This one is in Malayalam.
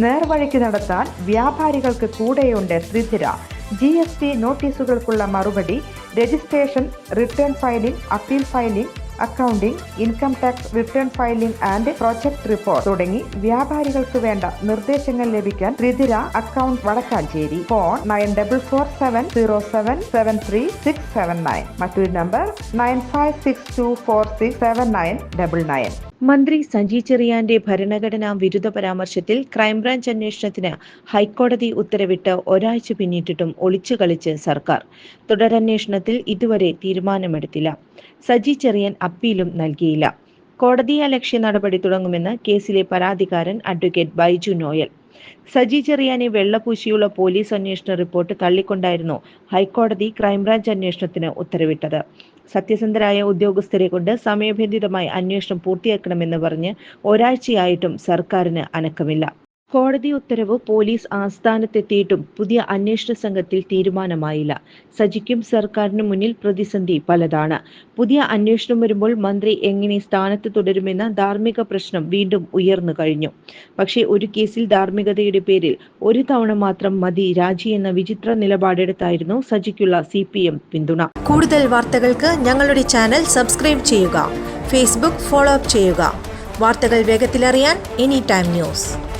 നേർവഴിക്ക് നടത്താൻ വ്യാപാരികൾക്ക് കൂടെയുണ്ട് ശ്രീധര. GST നോട്ടീസുകൾക്കുള്ള മറുപടി, registration, return filing, appeal filing, accounting, income tax return filing and project report തുടങ്ങി വ്യാപാരികൾക്ക് വേണ്ട നിർദ്ദേശങ്ങൾ ലഭിക്കാൻ ശ്രീധര അക്കൗണ്ട് വടക്കാഞ്ചേരി. ഫോൺ 9447077369. മറ്റൊരു നമ്പർ 9562467999. മന്ത്രി സജി ചെറിയാന്റെ ഭരണഘടനാ വിരുദ്ധ പരാമർശത്തിൽ ക്രൈംബ്രാഞ്ച് അന്വേഷണത്തിന് ഹൈക്കോടതി ഉത്തരവിട്ട് ഒരാഴ്ച പിന്നിട്ടിട്ടും ഒളിച്ചു കളിച്ച് സർക്കാർ. തുടരന്വേഷണത്തിൽ ഇതുവരെ തീരുമാനമെടുത്തില്ല. സജി ചെറിയാൻ അപ്പീലും നൽകിയില്ല. കോടതിയലക്ഷ്യ നടപടി തുടങ്ങുമെന്ന് കേസിലെ പരാതിക്കാരൻ അഡ്വക്കേറ്റ് ബൈജു നോയൽ. സജി ചെറിയാനെ വെള്ളപൂശിയുള്ള പോലീസ് അന്വേഷണ റിപ്പോർട്ട് തള്ളിക്കൊണ്ടായിരുന്നു ഹൈക്കോടതി ക്രൈംബ്രാഞ്ച് അന്വേഷണത്തിന് ഉത്തരവിട്ടത്. സത്യസന്ധരായ ഉദ്യോഗസ്ഥരെ കൊണ്ട് സമയബന്ധിതമായി അന്വേഷണം പൂർത്തിയാക്കണമെന്ന് പറഞ്ഞ് ഒരാഴ്ചയായിട്ടും സർക്കാരിന് അനക്കമില്ല. കോടതി ഉത്തരവ് പോലീസ് ആസ്ഥാനത്തെത്തിയിട്ടും പുതിയ അന്വേഷണ സംഘത്തിൽ തീരുമാനമായില്ല. സജിക്കും സർക്കാരിന് മുന്നിൽ പ്രതിസന്ധി പലതാണ്. പുതിയ അന്വേഷണം വരുമ്പോൾ മന്ത്രി എങ്ങനെ സ്ഥാനത്ത് തുടരുമെന്ന ധാർമ്മിക പ്രശ്നം വീണ്ടും ഉയർന്നു കഴിഞ്ഞു. പക്ഷേ ഒരു കേസിൽ ധാർമ്മികതയുടെ പേരിൽ ഒരു തവണ മാത്രം മതി രാജി എന്ന വിചിത്ര നിലപാടെടുത്തായിരുന്നു സജിക്കുള്ള CPM പിന്തുണ. കൂടുതൽ വാർത്തകൾക്ക് ഞങ്ങളുടെ ചാനൽ സബ്സ്ക്രൈബ് ചെയ്യുക. ഫേസ്ബുക്ക് ഫോളോ അപ്പ് ചെയ്യുക. വാർത്തകൾ വേഗത്തിലറിയാൻ Anytime News.